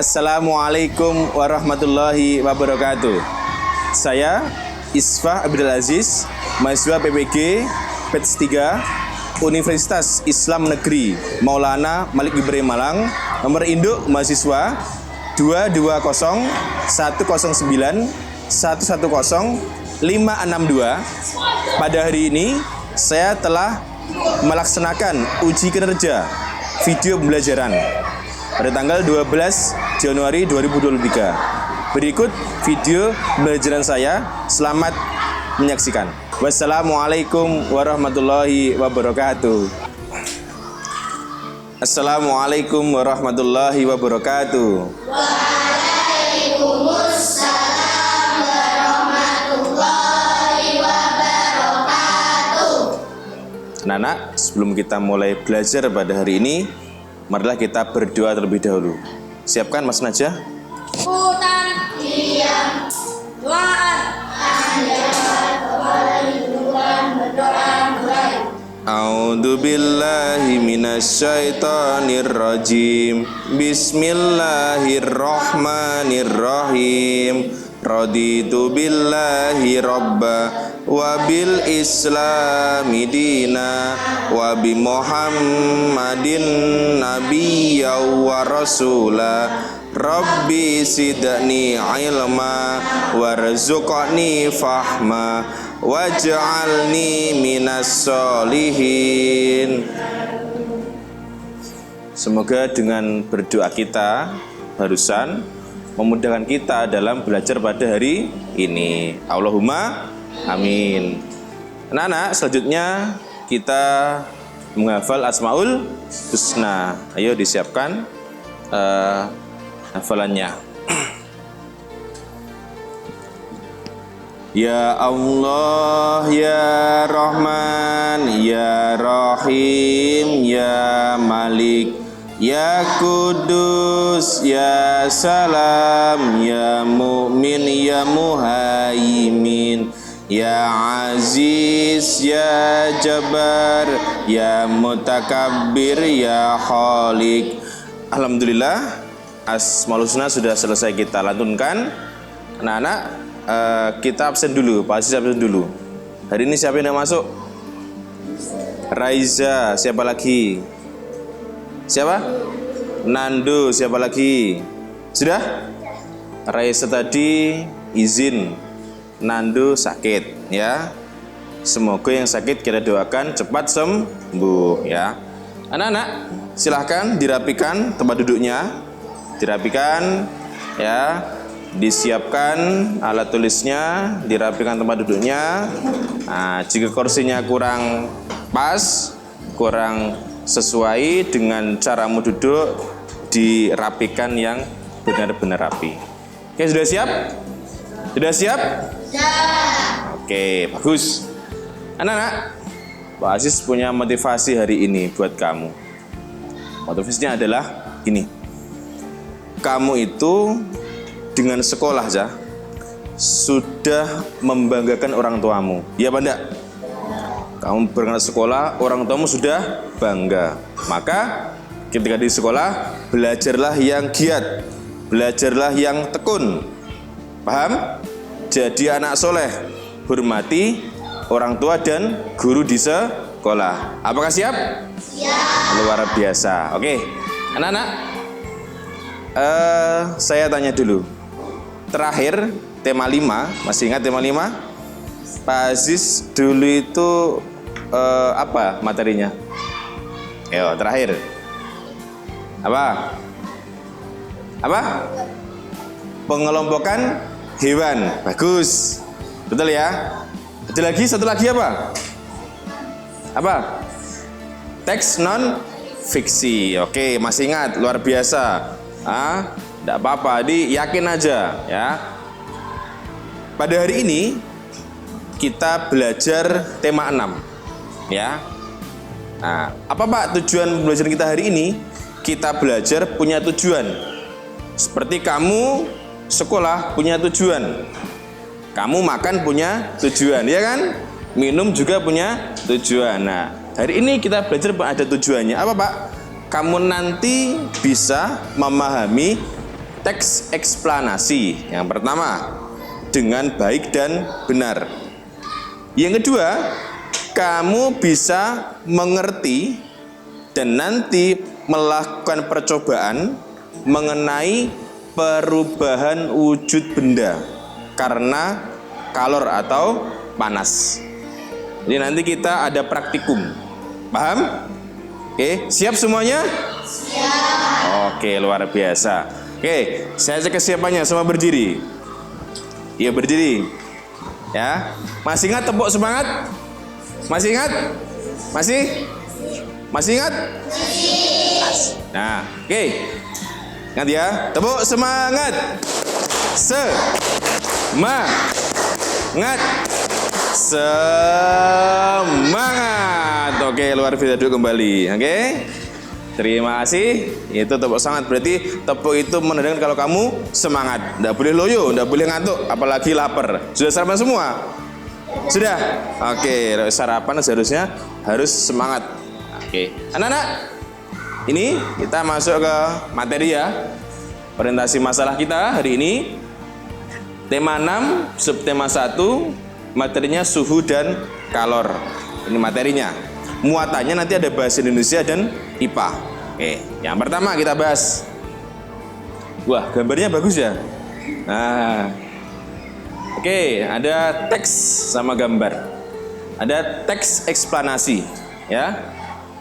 Assalamualaikum warahmatullahi wabarakatuh. Saya Isfah Abdul Aziz, mahasiswa PPG Batch 3 Universitas Islam Negeri Maulana Malik Ibrahim Malang, nomor induk mahasiswa 2209109110562. Pada hari ini saya telah melaksanakan uji kinerja video pembelajaran pada tanggal 12 Januari 2023. Berikut video pembelajaran saya. Selamat menyaksikan. Wassalamualaikum warahmatullahi wabarakatuh. Assalamualaikum warahmatullahi wabarakatuh. Waalaikumsalam warahmatullahi wabarakatuh. Anak-anak, sebelum kita mulai belajar pada hari ini, marilah kita berdoa terlebih dahulu. Siapkan Mas Najah. Hutan diam doaan Anda kepada Tuhan berdoa mulai. A'udzu billahi minasyaitonir rajim. Bismillahirrahmanirrahim. Raditu billahi rabba wa bil islami dina wa bi Muhammadin nabiyya wa rasula. Rabbi sidni ilma warzuqni fahma waj'alni minas solihin. Semoga dengan berdoa kita barusan memudahkan kita dalam belajar pada hari ini. Allahumma amin. Anak-anak, selanjutnya kita menghafal Asmaul Husna. Ayo disiapkan hafalannya. Ya Allah, ya Rahman, ya Rahim, ya Malik, ya Kudus, ya Salam, ya Mu'min, ya Muhaimin, ya Aziz, ya Jabbar, ya Mutakabbir, ya Khalik. Alhamdulillah, Asmaul Husna sudah selesai kita lantunkan. Anak-anak, kita absen dulu, Pak Aziz absen dulu. Hari ini siapa yang masuk? Raiza, siapa lagi? Siapa? Nando, siapa lagi? Sudah? Raiza tadi izin, Nando sakit, ya. Semoga yang sakit kita doakan cepat sembuh, ya. Anak-anak, silahkan dirapikan tempat duduknya. Dirapikan, ya, disiapkan alat tulisnya, dirapikan tempat duduknya. Nah, jika kursinya kurang pas, kurang sesuai dengan caramu duduk, dirapikan yang benar-benar rapi. Oke, sudah siap? Sudah siap? Siap. Oke, bagus. Anak-anak, Pak Aziz punya motivasi hari ini buat kamu. Motivasinya adalah ini. Kamu itu dengan sekolah aja sudah membanggakan orang tuamu. Iya apa enggak? Kamu berangkat sekolah, orang tuamu sudah bangga. Maka ketika di sekolah, belajarlah yang giat, belajarlah yang tekun. Paham? Jadi anak soleh, hormati orang tua dan guru di sekolah. Apakah siap? Siap. Luar biasa. Oke, anak-anak, saya tanya dulu. Terakhir, tema 5, masih ingat tema 5? Pak Aziz dulu itu apa materinya? Ayo, terakhir. Apa? Pengelompokan hewan. Bagus. Betul ya? Ada lagi, satu lagi apa? Teks non fiksi. Oke, masih ingat, luar biasa. Tidak apa-apa, yakin aja, ya. Pada hari ini kita belajar tema 6, ya. Nah, apa Pak tujuan pembelajaran kita hari ini? Kita belajar punya tujuan. Seperti kamu sekolah punya tujuan, kamu makan punya tujuan, ya kan? Minum juga punya tujuan. Nah, hari ini kita belajar ada tujuannya. Apa Pak? Kamu nanti bisa memahami teks eksplanasi. Yang pertama, dengan baik dan benar. Yang kedua, kamu bisa mengerti dan nanti melakukan percobaan mengenai perubahan wujud benda karena kalor atau panas. Jadi nanti kita ada praktikum. Paham? Oke, siap semuanya? Siap. Oke, luar biasa. Oke, saya cek kesiapannya, semua berdiri. Iya, berdiri. Ya. Masih ingat tepuk semangat? Masih ingat? Masih? Masih ingat? Nah, oke. Ingat ya, tepuk semangat. Semangat. Semangat. Oke, luar biasa, duduk kembali. Oke. Terima kasih. Itu tepuk semangat, berarti tepuk itu menandakan kalau kamu semangat. Nggak boleh loyo, nggak boleh ngantuk, apalagi lapar. Sudah sarapan semua? Sudah? Oke, sarapan seharusnya harus semangat. Oke, anak-anak, ini kita masuk ke materi ya. Orientasi masalah kita hari ini. Tema 6, subtema 1, materinya suhu dan kalor. Ini materinya. Muatannya nanti ada bahasa Indonesia dan IPA. Oke, yang pertama kita bahas. Wah, gambarnya bagus ya. Nah, oke, ada teks sama gambar. Ada teks eksplanasi, ya.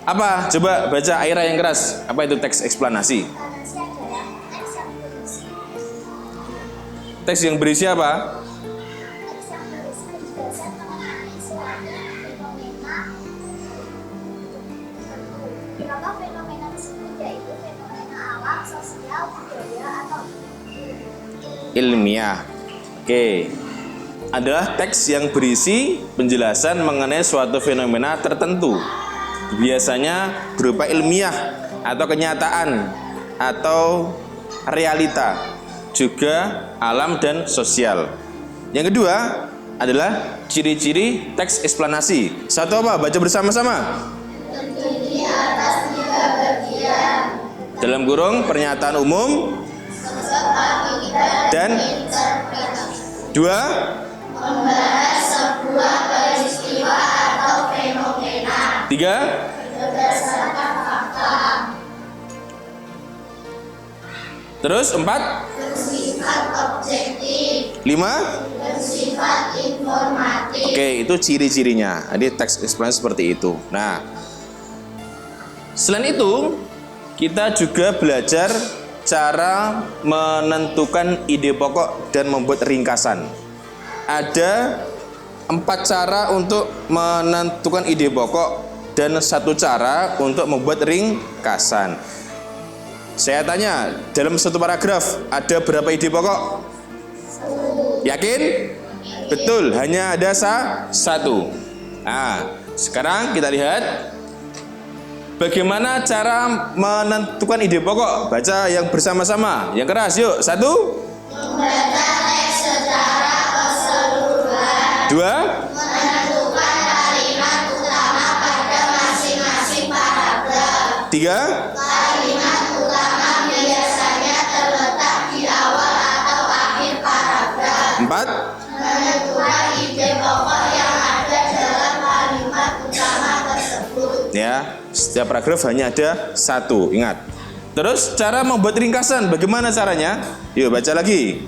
Apa? Coba baca Aira yang keras. Apa itu teks eksplanasi? Teks yang berisi apa? Fenomena tersebut yaitu fenomena alam, sosial, budaya, atau Ilmiah. Oke. Adalah teks yang berisi penjelasan mengenai suatu fenomena tertentu. Biasanya berupa ilmiah atau kenyataan atau realita, juga alam dan sosial. Yang kedua adalah ciri-ciri teks eksplanasi. Satu apa? Baca bersama-sama. terdiri atas 3 bagian. Dalam kurung pernyataan umum dan dua Membahas sebuah peristiwa atau fenomena tiga berdasarkan fakta, terus empat bersifat objektif, lima. bersifat informatif. Oke, itu ciri-cirinya. Jadi teks eksplanasi seperti itu. Nah, selain itu kita juga belajar cara menentukan ide pokok dan membuat ringkasan. Ada 4 cara untuk menentukan ide pokok dan 1 cara untuk membuat ringkasan. Saya tanya, dalam 1 paragraf ada berapa ide pokok? Yakin? Betul, hanya ada 1. Nah, sekarang kita lihat bagaimana cara menentukan ide pokok. Baca yang bersama-sama, yang keras, yuk. 1. Membaca teks secara keseluruhan. 2. Menentukan kalimat utama pada masing-masing paragraf. 3. Kalimat utama biasanya terletak di awal atau akhir paragraf. 4. Menentukan ide pokok yang ada dalam kalimat utama tersebut. Ya, setiap paragraf hanya ada 1, ingat. Terus cara membuat ringkasan, bagaimana caranya? Yuk baca lagi.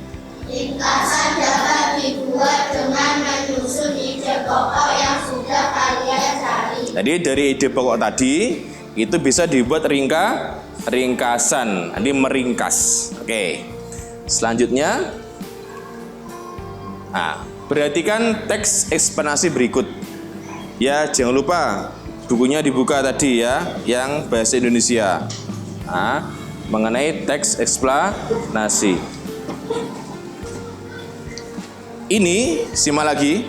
Ringkasan dapat dibuat dengan menyusun ide pokok yang sudah kalian cari. Jadi dari ide pokok tadi itu bisa dibuat ringkasan. Jadi meringkas. Oke. Selanjutnya, nah, perhatikan teks eksplanasi berikut. Ya, jangan lupa bukunya dibuka tadi ya, yang bahasa Indonesia. Nah, mengenai teks eksplanasi. Ini, simak lagi,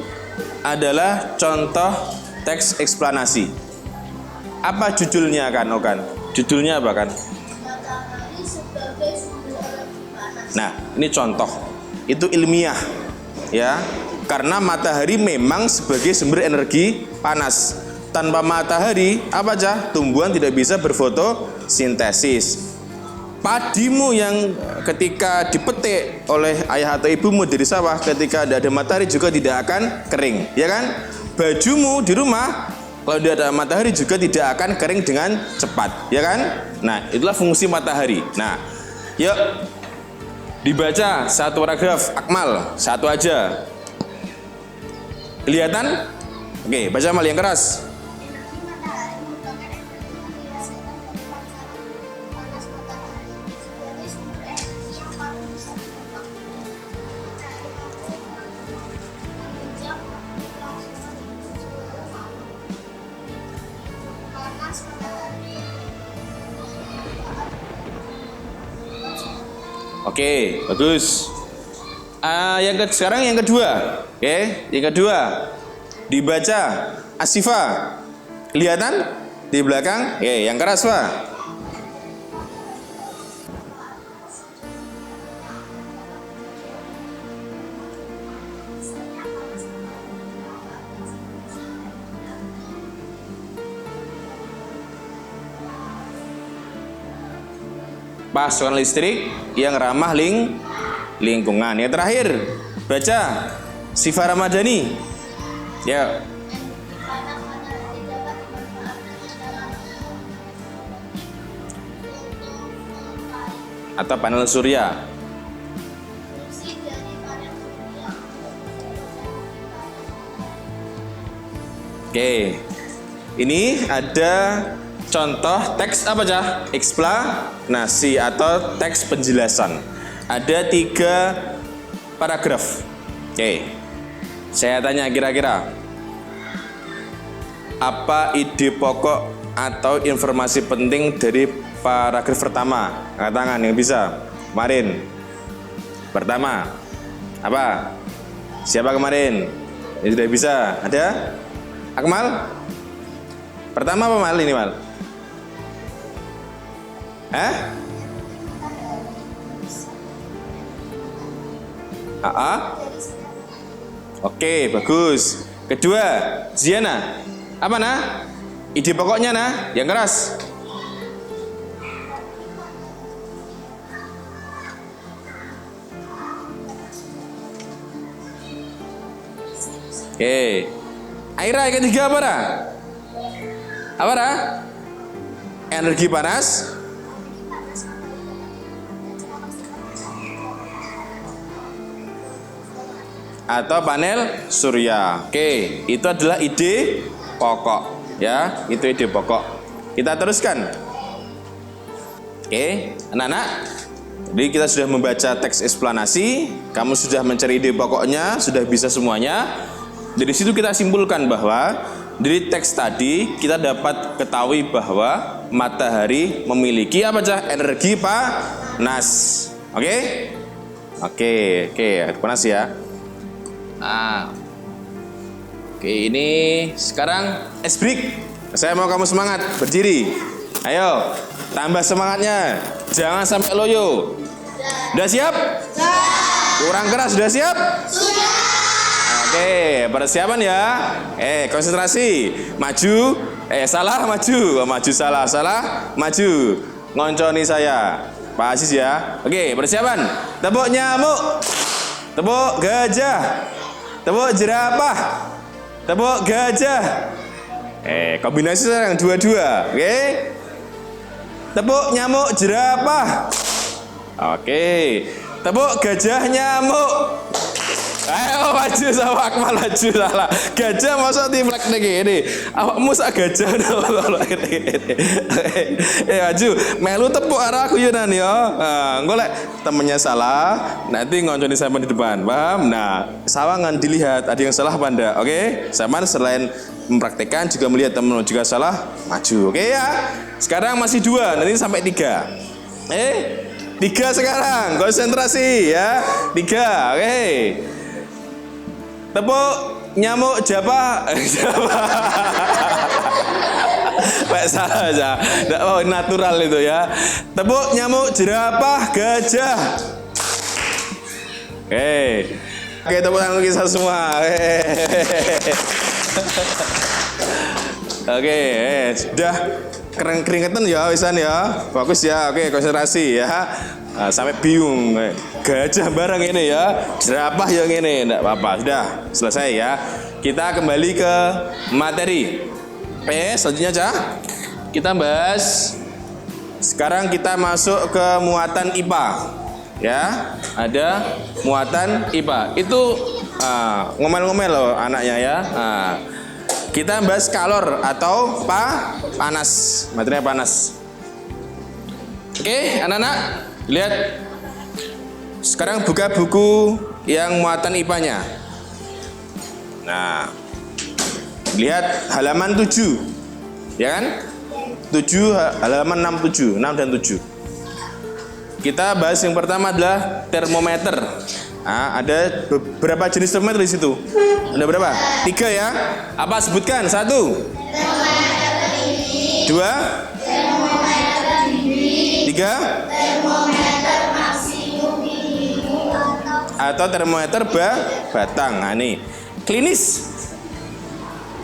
adalah contoh teks eksplanasi. Apa judulnya kan, Okan? Judulnya apa kan? Matahari sebagai sumber energi panas. Nah, ini contoh. Itu ilmiah, ya. Karena matahari memang sebagai sumber energi panas. Tanpa matahari, apa aja? Tumbuhan tidak bisa berfotosintesis. padimu yang ketika dipetik oleh ayah atau ibumu dari sawah, ketika tidak ada matahari juga tidak akan kering, ya kan? Bajumu di rumah kalau tidak ada matahari juga tidak akan kering dengan cepat, ya kan? Nah, itulah fungsi matahari. Nah, yuk dibaca satu paragraf Akmal, satu aja. Kelihatan? Oke, baca Mal yang keras. Oke, bagus. Sekarang yang kedua. Oke, yang kedua dibaca Asifa. Kelihatan di belakang? Oke, yang keras, Pak. Pasokan listrik yang ramah lingkungan. Yang terakhir, baca Sifa Ramadhani. Ya. Atau panel surya. Oke. Ini ada contoh teks apa cah? Eksplanasi atau teks penjelasan. Ada 3 paragraf. Oke. Saya tanya kira-kira apa ide pokok atau informasi penting dari paragraf pertama? Angkat tangan yang bisa. Kemarin. Pertama. Apa? Siapa kemarin? Yang sudah bisa? Ada? Akmal? Pertama apa Mal ini Mal? Oke, bagus. Kedua, Ziana. Apa nah? Ide pokoknya nah, yang keras. Oke. Aira yang ketiga apa dah? Apa dah? Energi panas. Atau panel surya. Oke, itu adalah ide pokok, ya. Itu ide pokok. Kita teruskan. Oke, anak-anak. Jadi kita sudah membaca teks eksplanasi, kamu sudah mencari ide pokoknya, sudah bisa semuanya. Dari situ kita simpulkan bahwa dari teks tadi kita dapat ketahui bahwa matahari memiliki apa cah? Energi panas. Oke? Oke, panas ya. Oke, ini sekarang ice break. Saya mau kamu semangat, berdiri. Ayo, tambah semangatnya. Jangan sampai loyo. Sudah siap? Kurang keras, sudah siap? Sudah. Oke, persiapan ya. Konsentrasi. Maju. Salah, maju. Maju, salah, maju. Ngonconi saya. Pak Aziz ya. Oke, persiapan. Tepuk nyamuk. Tepuk gajah. Tepuk jerapah. Tepuk gajah. Kombinasi sekarang dua-dua. Oke. Tepuk nyamuk jerapah. Oke. Tepuk gajah nyamuk. Ayo maju sama Akmal, maju salah. Gajah masuk timlek ini. Awakmu sak gajah maju. Melu tepuk arah aku Yunan ya. Engko lek temennya salah, nanti ngonconi sampean di depan. Paham? Nah, sawangan dilihat ada yang salah apa enggak. Oke? Sampean selain mempraktekkan juga melihat temen juga salah, maju. Oke ya? Sekarang masih 2, nanti sampai 3. 3 sekarang. Konsentrasi ya. 3. Oke. Tepuk nyamuk japa. Pak salah aja. Oh, natural itu ya. Tepuk nyamuk jerapah gajah. Oke, tepuk tangan kita semua. Oke, sudah. keringetan ya wisan ya. Fokus ya. Oke, konsentrasi ya. Nah, sampai bingung. Gajah bareng ini ya. Jerapah yang ini. Enggak apa-apa. Sudah selesai ya. Kita kembali ke materi. Oke, selanjutnya Cah. Kita bahas. Sekarang kita masuk ke muatan IPA. Ya, ada muatan IPA. Itu ngomel-ngomel loh anaknya ya. Kita bahas kalor atau panas. Materinya panas. Oke, anak-anak, lihat. Sekarang buka buku yang muatan IPA-nya. Nah, lihat halaman 7. Ya kan? 7 halaman 6 dan 7. Kita bahas yang pertama adalah termometer. Nah, ada beberapa jenis termometer di situ. Ada berapa? 3 ya. Apa sebutkan? 1. Termometer tinggi. 2. Termometer tinggi. 3. Termometer maksimum minimum. Atau termometer batang. Nah, ini klinis.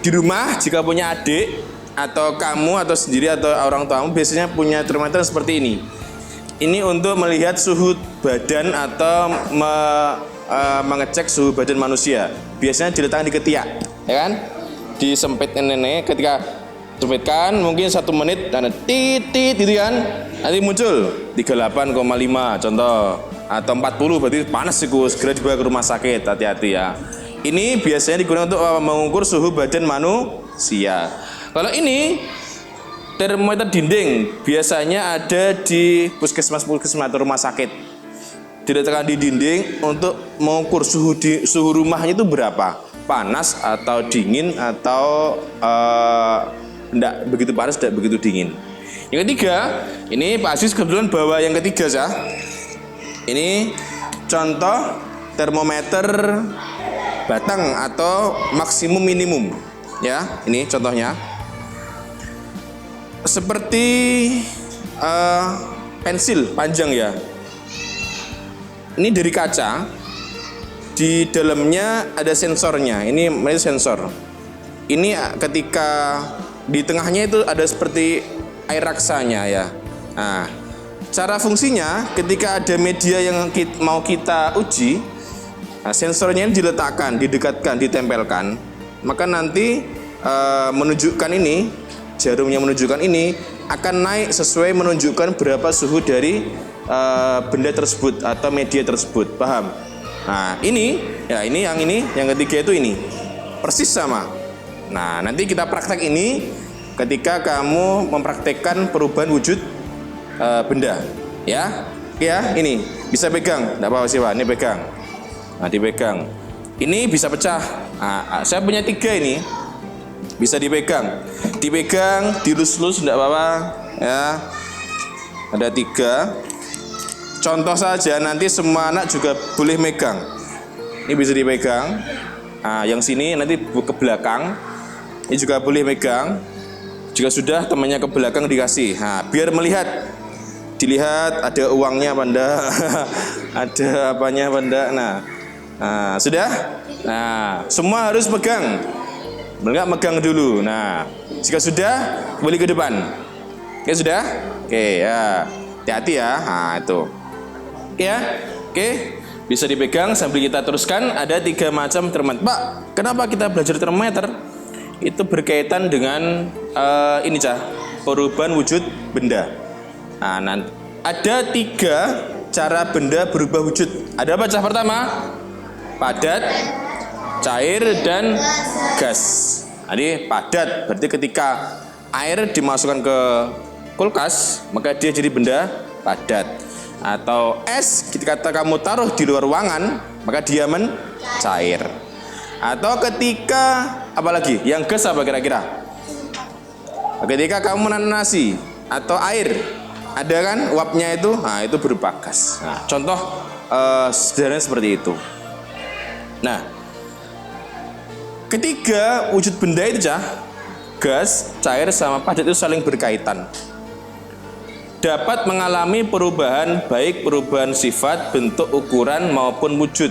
Di rumah jika punya adik atau kamu atau sendiri atau orang tuamu biasanya punya termometer seperti ini. Ini untuk melihat suhu badan atau mengecek suhu badan manusia. Biasanya diletakkan di ketiak, ya kan? Disempitkan ini, ketika sempitkan mungkin 1 menit dan titit gitu kan. Nanti muncul 38,5 contoh atau 40 berarti panas itu, segera dibawa ke rumah sakit, hati-hati ya. Ini biasanya digunakan untuk mengukur suhu badan manusia. Kalau ini termometer dinding biasanya ada di puskesmas atau rumah sakit. Diletakkan di dinding untuk mengukur suhu rumahnya itu berapa, panas atau dingin atau tidak begitu panas, tidak begitu dingin. Yang ketiga, ini Pak Aziz kebetulan bawa yang ketiga ya. Ini contoh termometer batang atau maksimum minimum. Ya, ini contohnya. Seperti pensil panjang ya. Ini dari kaca. Di dalamnya ada sensornya. Ini sensor. Ini ketika di tengahnya itu ada seperti air raksanya ya. Nah, cara fungsinya ketika ada media yang mau kita uji, sensornya ini diletakkan, didekatkan, ditempelkan. Maka nanti menunjukkan ini, jarumnya menunjukkan ini akan naik sesuai menunjukkan berapa suhu dari benda tersebut atau media tersebut. Paham? Nah, ini yang ketiga itu ini. Persis sama. Nah, nanti kita praktek ini ketika kamu mempraktekkan perubahan wujud benda, ya. Ya, ini bisa pegang, enggak apa-apa sih, Pak. Ini pegang. Nah, dipegang. Ini bisa pecah. Nah, saya punya 3 ini. Bisa dipegang, dilus-lus, tidak apa-apa ya. Ada 3. Contoh saja, nanti semua anak juga boleh megang. Ini bisa dipegang. Nah, yang sini nanti ke belakang. Ini juga boleh megang. Jika sudah, temannya ke belakang dikasih. Nah, biar dilihat ada uangnya apa enggak, ada apanya apa enggak. Nah, sudah. Nah, semua harus pegang. Enggak megang dulu. Nah, jika sudah, boleh ke depan. Oke, sudah? Oke, ya. Hati-hati ya. Nah, itu. Oke ya. Oke. Bisa dipegang sambil kita teruskan. Ada 3 macam termometer. Pak, kenapa kita belajar termometer? Itu berkaitan dengan ini Cah, perubahan wujud benda. Nah, nanti ada 3 cara benda berubah wujud. Ada apa Cah? Pertama, padat, cair, dan gas. Jadi padat berarti ketika air dimasukkan ke kulkas maka dia jadi benda padat. Atau es ketika kamu taruh di luar ruangan maka dia mencair. Atau ketika apalagi yang gas apa kira-kira? Ketika kamu menanam nasi atau air ada kan uapnya itu, nah itu berupa gas. Nah, contoh sederhana seperti itu. Nah, ketiga wujud benda itu Cah, gas, cair, sama padat itu saling berkaitan. Dapat mengalami perubahan baik perubahan sifat, bentuk, ukuran maupun wujud.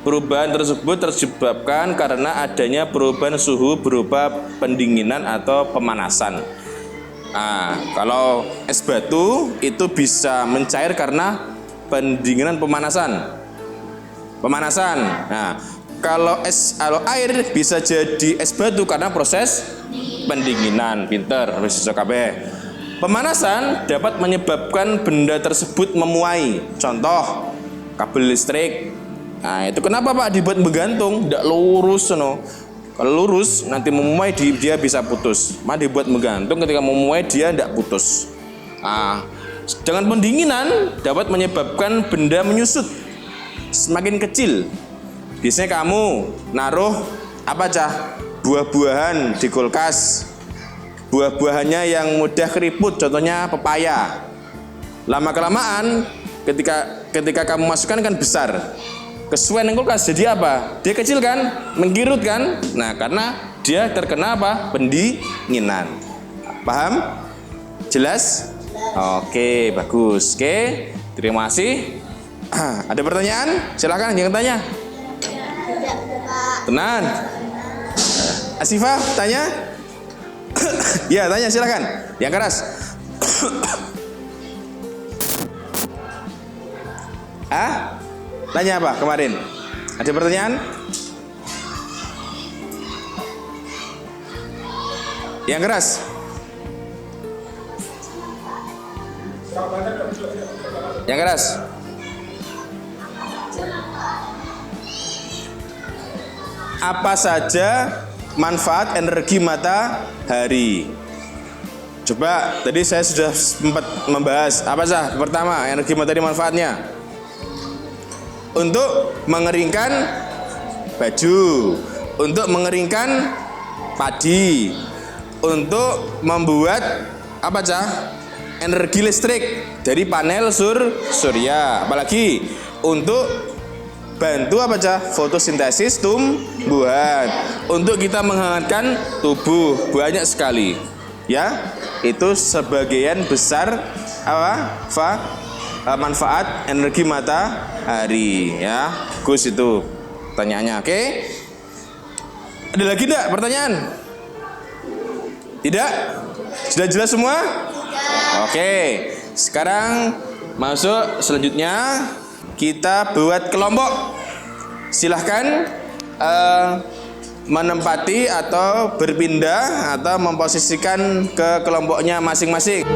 Perubahan tersebut disebabkan karena adanya perubahan suhu berupa pendinginan atau pemanasan. Nah, kalau es batu itu bisa mencair karena pendinginan pemanasan. Nah, kalau air bisa jadi es batu karena proses pendinginan. Pinter, wis iso kabeh. Pemanasan dapat menyebabkan benda tersebut memuai. Contoh, kabel listrik. Nah, itu kenapa Pak dibuat menggantung, tidak lurus no. Kalau lurus nanti memuai dia bisa putus. Maka dibuat menggantung, ketika memuai dia tidak putus. Nah, dengan pendinginan dapat menyebabkan benda menyusut semakin kecil. Biasanya kamu naruh apa cah? Buah-buahan di kulkas. Buah-buahannya yang mudah keriput, contohnya pepaya. Lama-kelamaan ketika kamu masukkan kan besar. Kesuwen yang kulkas jadi apa? Dia kecil kan? Menggirut kan? Nah, karena dia terkena apa? Pendinginan. Paham? Jelas? Oke, bagus. Oke, terima kasih. Ada pertanyaan? Silakan yang tanya. Tenang. Asifah, tanya? Ya, tanya silakan. Yang keras. Tanya apa kemarin? Ada pertanyaan? Yang keras. Yang keras. Apa saja manfaat energi matahari? Coba, tadi saya sudah sempat membahas. Apa sah? Pertama, energi matahari manfaatnya untuk mengeringkan baju, untuk mengeringkan padi, untuk membuat apa cah? Energi listrik dari panel surya. Apalagi untuk bantu apa cah? Fotosintesis tumbuhan. Untuk kita menghangatkan tubuh, banyak sekali. Ya, itu sebagian besar apa? Manfaat energi matahari ya. Gus itu pertanyaannya. Oke. Ada lagi enggak pertanyaan? Tidak? Sudah jelas semua? Oke. Sekarang masuk selanjutnya kita buat kelompok. Silahkan menempati atau berpindah atau memposisikan ke kelompoknya masing-masing.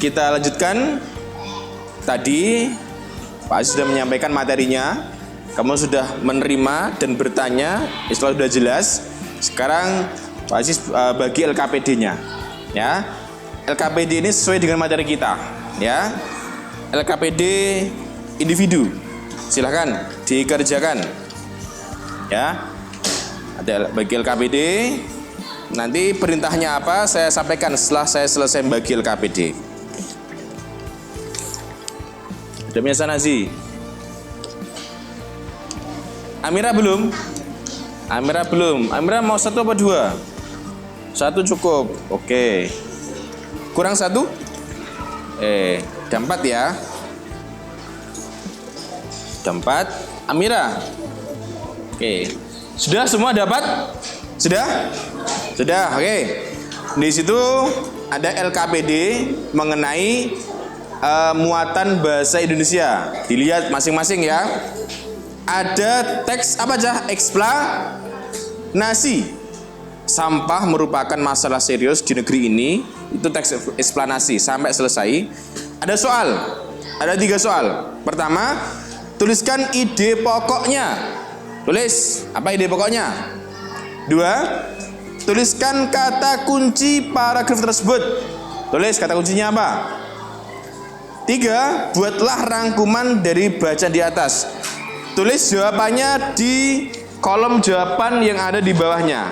Kita lanjutkan. Tadi Pak Aziz sudah menyampaikan materinya. Kamu sudah menerima dan bertanya, istilah sudah jelas. Sekarang Pak Aziz bagi LKPD-nya. Ya. LKPD ini sesuai dengan materi kita, ya. LKPD individu. Silahkan dikerjakan. Ya. Ada bagi LKPD. Nanti perintahnya apa saya sampaikan setelah saya selesai bagi LKPD. Jamnya Sanazi. Amira belum? Amira belum. Amira mau satu apa dua? Satu cukup. Oke. Kurang satu? Ada 4 ya. Ada 4. Amira. Oke. Sudah semua dapat? Sudah? Sudah. Oke. Di situ ada LKPD mengenai muatan bahasa Indonesia. Dilihat masing-masing ya. Ada teks apa aja? Eksplanasi. Sampah merupakan masalah serius di negeri ini. Itu teks eksplanasi sampai selesai. Ada soal. Ada 3 soal. Pertama, tuliskan ide pokoknya. Tulis apa ide pokoknya? 2, tuliskan kata kunci paragraf tersebut. Tulis kata kuncinya apa? 3, buatlah rangkuman dari bacaan di atas. Tulis jawabannya di kolom jawaban yang ada di bawahnya.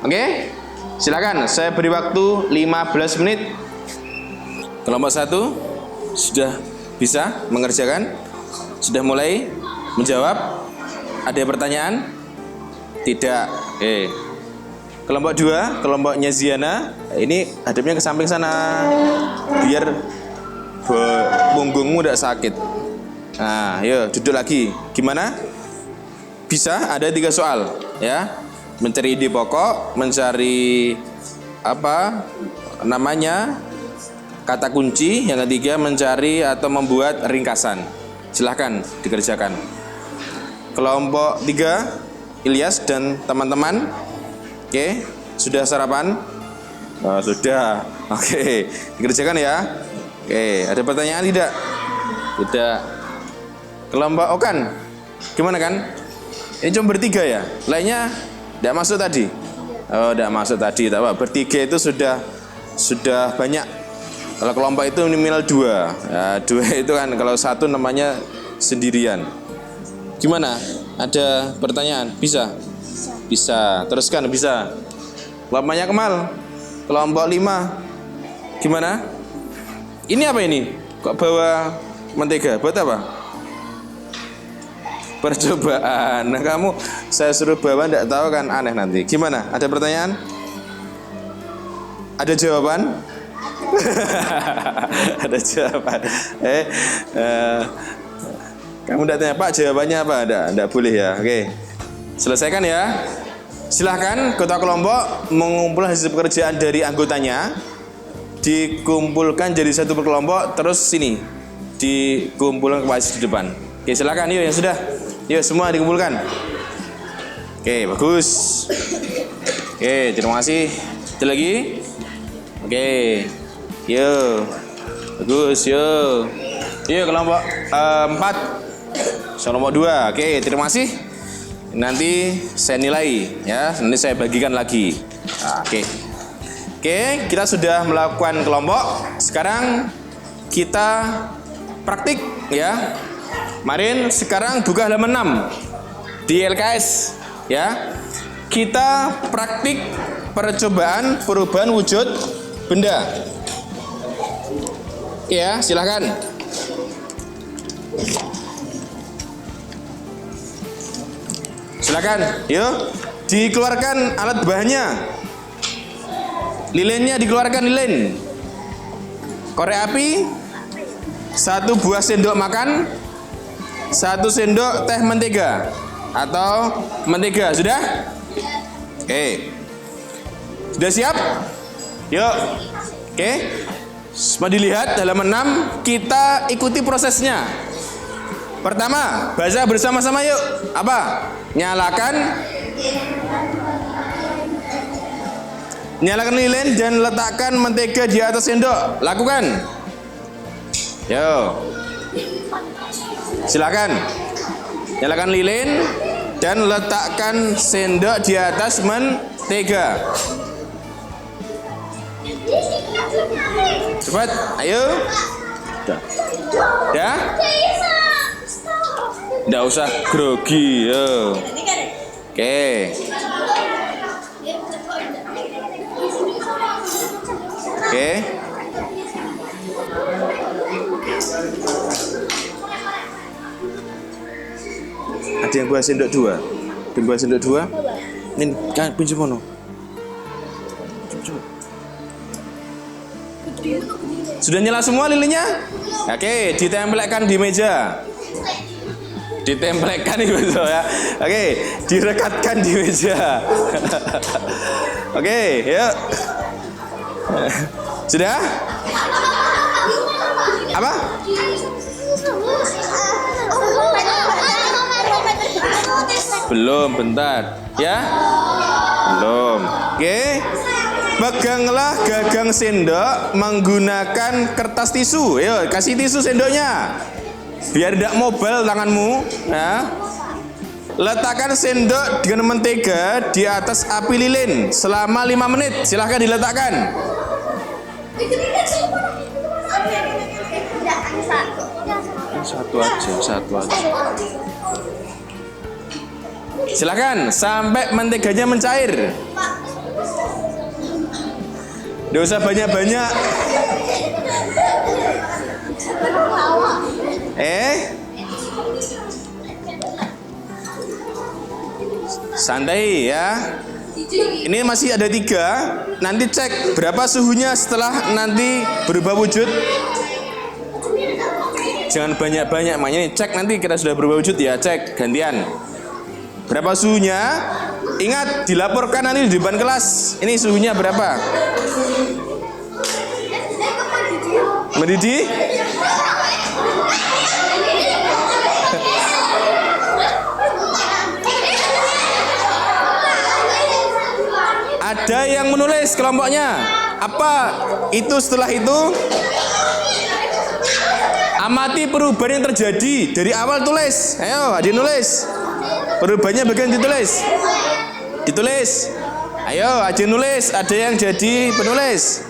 Oke? Silakan, saya beri waktu 15 menit. Kelompok 1 sudah bisa mengerjakan? Sudah mulai menjawab? Ada pertanyaan? Tidak. Kelompok 2, kelompoknya Ziana. Ini hadapnya ke samping sana. Biar punggungmu tidak sakit. Nah, yuk duduk lagi. Gimana? Bisa? Ada 3 soal, ya. Mencari ide pokok, mencari apa namanya kata kunci. Yang ketiga mencari atau membuat ringkasan. Silahkan dikerjakan. Kelompok 3, Ilyas dan teman-teman. Oke, sudah sarapan? Oh, sudah. Oke, dikerjakan ya. Oke, ada pertanyaan tidak? Tidak. Kelompok Okan, gimana kan? Ini cuma bertiga ya? Lainnya tidak masuk tadi? Oh, tidak masuk tadi. Tak apa, bertiga itu sudah banyak. Kalau kelompok itu minimal 2. Ya, 2 itu kan, kalau 1 namanya sendirian. Gimana? Ada pertanyaan? Bisa? Bisa. Teruskan, bisa. Kelompoknya Kemal. Kelompok 5. Gimana? Ini apa ini? Kok bawa mentega? Buat apa? Percobaan. Nah, kamu saya suruh bawa tidak tahu kan, aneh nanti. Gimana? Ada pertanyaan? Ada jawaban? Ada jawaban. Kamu tidak tanya, Pak, jawabannya apa? Tidak boleh ya. Oke. Selesaikan ya. Silahkan ketua kelompok mengumpulkan hasil pekerjaan dari anggotanya, dikumpulkan jadi satu kelompok, terus sini dikumpulkan kembali di depan. Oke, silakan. Yuk, yang sudah. Yuk, semua dikumpulkan. Oke, bagus. Oke, terima kasih. Ada lagi? Oke. Yuk. Bagus, yuk. Yuk, kelompok 4. Kelompok 2. Oke, terima kasih. Nanti saya nilai ya, nanti saya bagikan lagi. Nah, oke. Oke, kita sudah melakukan kelompok. Sekarang kita praktik ya. Kemarin, sekarang buka halaman 6 di LKS ya. Kita praktik percobaan perubahan wujud benda. Ya, silakan. Silakan, yuk. Dikeluarkan alat bahannya. Lilinnya dikeluarkan, lilin. Korek api, 1 buah sendok makan, 1 sendok teh mentega atau mentega. Sudah? Oke. Sudah siap? Yuk. Oke. Semua dilihat halaman 6. Kita ikuti prosesnya. Pertama, baca bersama-sama yuk. Apa? Nyalakan lilin dan letakkan mentega di atas sendok. Lakukan. Yo. Silakan. Nyalakan lilin dan letakkan sendok di atas mentega. Cepat, ayo. Dah. Nggak usah grogi, yo. Oke. Oke. Ada yang buah sendok 2. Ada yang buah sendok 2. Ini kan pinjam mono. Sudah nyala semua lilinnya? Oke, ditempelkan di meja. Ditempelkan itu ya. Oke, direkatkan di meja. Oke, yuk. Sudah? Apa? Belum, bentar. Ya? Belum. Oke. Peganglah gagang sendok menggunakan kertas tisu. Yuk, kasih tisu sendoknya. Biar tidak mobile tanganmu. Ya. Letakkan sendok dengan mentega di atas api lilin selama 5 menit. Silahkan diletakkan. Satu aja. Silahkan sampai menteganya mencair. Nggak usah banyak-banyak. Santai ya. Ini masih ada 3. Nanti cek berapa suhunya setelah nanti berubah wujud. jangan banyak-banyak. Makanya nih, cek nanti kita sudah berubah wujud ya, cek gantian. Berapa suhunya? Ingat, dilaporkan nanti di depan kelas. Ini suhunya berapa? Mendidih? Ada yang menulis kelompoknya. Apa itu setelah itu? Amati perubahan yang terjadi dari awal, tulis. Ayo, ada yang nulis. Perubahannya bagian ditulis. Ditulis. Ayo, ada yang nulis. Ada yang jadi penulis.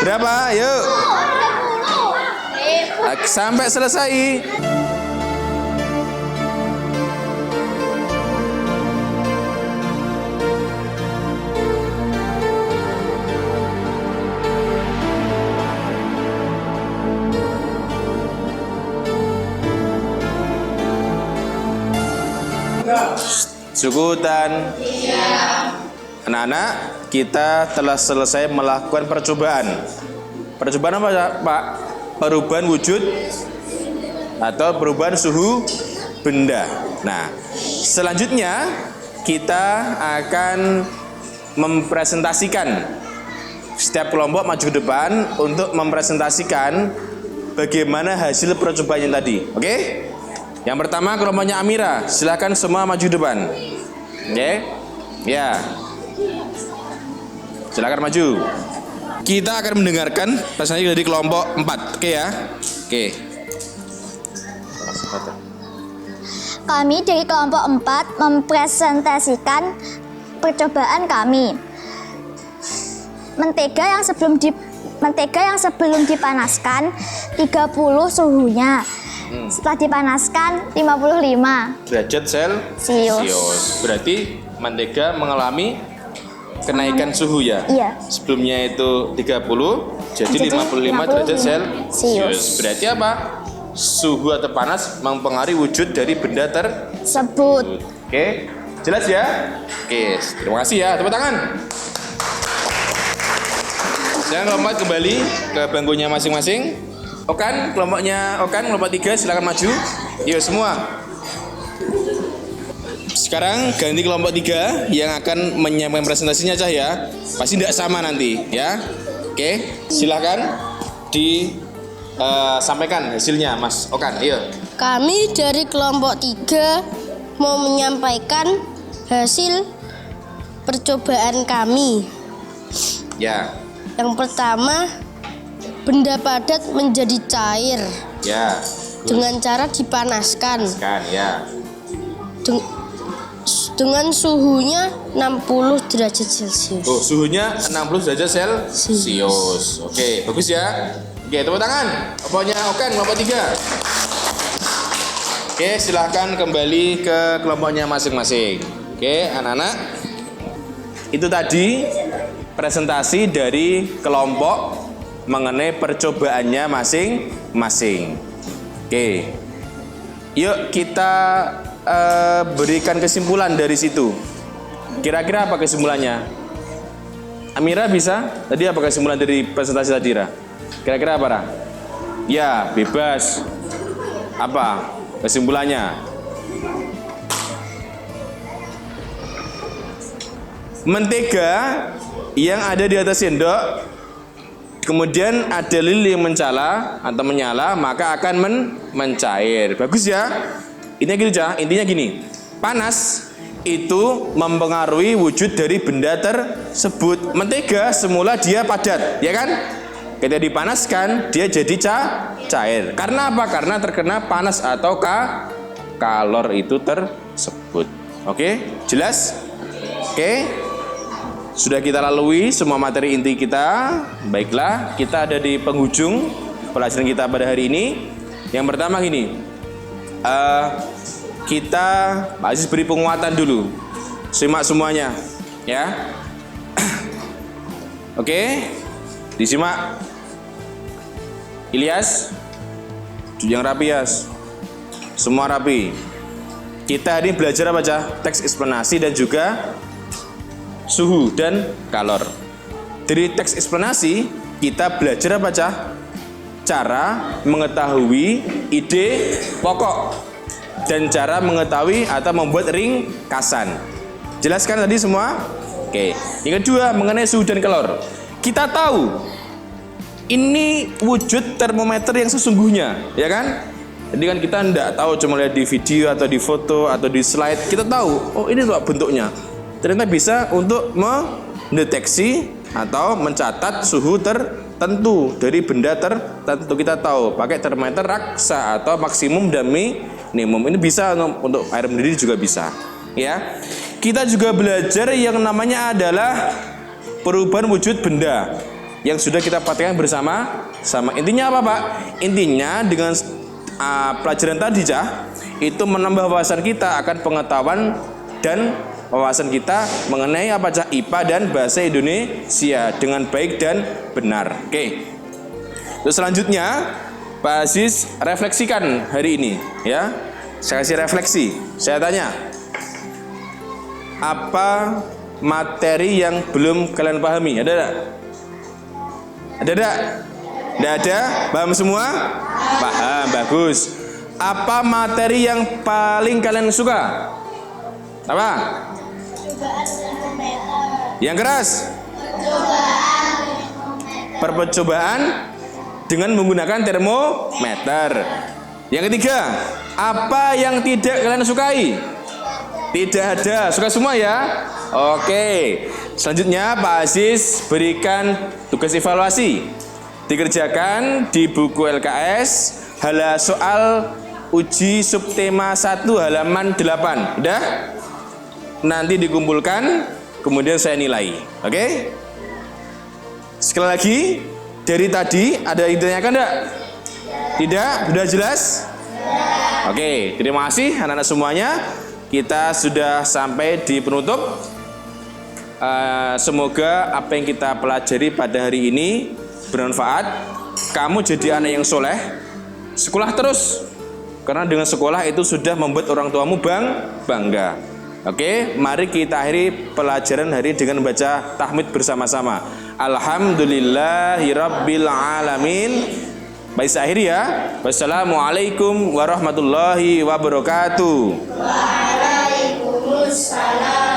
Berapa? Ayo. Sampai selesai. Syukuran. Anak-anak, kita telah selesai melakukan percobaan. Percobaan apa, Pak? Perubahan wujud atau perubahan suhu benda. Nah, selanjutnya kita akan mempresentasikan. Setiap kelompok maju ke depan untuk mempresentasikan bagaimana hasil percobaannya tadi. Oke? Yang pertama kelompoknya Amira, silakan semua maju depan. Oke? Ya. Silakan maju. Kita akan mendengarkan presentasi dari kelompok 4. Oke ya? Oke. Kami dari kelompok 4 mempresentasikan percobaan kami. Mentega yang sebelum dipanaskan 30 suhunya. Setelah dipanaskan 55 derajat Celcius. Berarti mentega mengalami kenaikan suhu ya? Iya. Sebelumnya itu 30, jadi 55 derajat Celcius. Berarti apa? Suhu atau panas mempengaruhi wujud dari benda tersebut. Oke, jelas ya? Oke, terima kasih ya. Tepuk tangan. Sekarang lompat kembali ke bangkunya masing-masing. Okan, kelompoknya Okan, kelompok 3, silakan maju. Yuk semua. Sekarang ganti kelompok 3 yang akan menyampaikan presentasinya, Cah ya. Pasti tidak sama nanti ya. Oke, silakan disampaikan hasilnya, Mas Okan. Ayo. Kami dari kelompok 3 mau menyampaikan hasil percobaan kami. Ya. Yang pertama, benda padat menjadi cair. Ya. Dengan cara dipanaskan. Kan ya. Dengan suhunya 60 derajat Celcius. Tuh, suhunya 60 derajat Celcius. Oke, bagus ya. Oke, tepuk tangan. Kelompoknya Okan, kelompok 3. Oke, silahkan kembali ke kelompoknya masing-masing. Oke, anak-anak. Itu tadi presentasi dari kelompok mengenai percobaannya masing-masing. Oke. Yuk kita berikan kesimpulan dari situ. Kira-kira apa kesimpulannya? Amira bisa? Tadi apa kesimpulan dari presentasi tadi, Ra? Kira-kira apa, Ra? Ya, bebas. Apa kesimpulannya? Mentega yang ada di atas sendok, kemudian ada lilin yang menyala, maka akan mencair. Bagus ya. Intinya gini, panas itu mempengaruhi wujud dari benda tersebut. Mentega semula dia padat, ya kan? Ketika dipanaskan dia jadi cair. Karena apa? Karena terkena panas atau kalor itu tersebut. Oke, jelas? Oke. Sudah kita lalui semua materi inti kita. Baiklah, kita ada di penghujung pelajaran kita pada hari ini. Yang pertama gini, kita Pak Aziz beri penguatan dulu. Simak semuanya, ya. Oke, disimak. Ilyas, yang rapi ya. Semua rapi. Kita hari ini belajar apa aja? Teks eksplanasi dan juga suhu dan kalor. Dari teks eksplanasi kita belajar apa, Cah? Cara mengetahui ide pokok dan cara mengetahui atau membuat ringkasan. Jelaskan tadi semua? Oke. Yang kedua mengenai suhu dan kalor. Kita tahu ini wujud termometer yang sesungguhnya, ya kan? Jadi kan kita tidak tahu cuma lihat di video atau di foto atau di slide. Kita tahu, oh ini tuh bentuknya. Ternyata bisa untuk mendeteksi atau mencatat suhu tertentu dari benda tertentu. Kita tahu pakai termometer raksa atau maksimum dan minimum. Ini bisa untuk air mendidih juga bisa, ya. Kita juga belajar yang namanya adalah perubahan wujud benda yang sudah kita praktekkan bersama. Intinya apa, Pak? Intinya dengan pelajaran tadi, Cah, itu menambah wawasan kita akan pengetahuan dan wawasan kita mengenai apa, Cah? IPA dan bahasa Indonesia dengan baik dan benar. Oke. Terus selanjutnya, Pak Aziz refleksikan hari ini, ya. Saya kasih refleksi. Saya tanya, apa materi yang belum kalian pahami? Ada enggak? Ada enggak? Tidak ada? Paham semua? Paham, bagus. Apa materi yang paling kalian suka? Apa? Yang keras? Percobaan dengan menggunakan termometer. Yang ketiga, apa yang tidak kalian sukai? Tidak ada, suka semua ya? Oke. Selanjutnya Pak Aziz berikan tugas evaluasi. Dikerjakan di buku LKS soal uji subtema 1 halaman 8. Udah? Nanti dikumpulkan, kemudian saya nilai. Oke? Sekali lagi, dari tadi ada yang ditanyakan enggak? Tidak? Sudah jelas? Oke, terima kasih anak-anak semuanya. Kita sudah sampai di penutup. Semoga apa yang kita pelajari pada hari ini bermanfaat. Kamu jadi anak yang soleh. Sekolah terus. Karena dengan sekolah itu sudah membuat orang tuamu bangga. Oke, mari kita akhiri pelajaran hari dengan membaca tahmid bersama-sama. Alhamdulillahirabbil alamin. Baik, saya akhiri ya. Wassalamualaikum warahmatullahi wabarakatuh. Waalaikumsalam.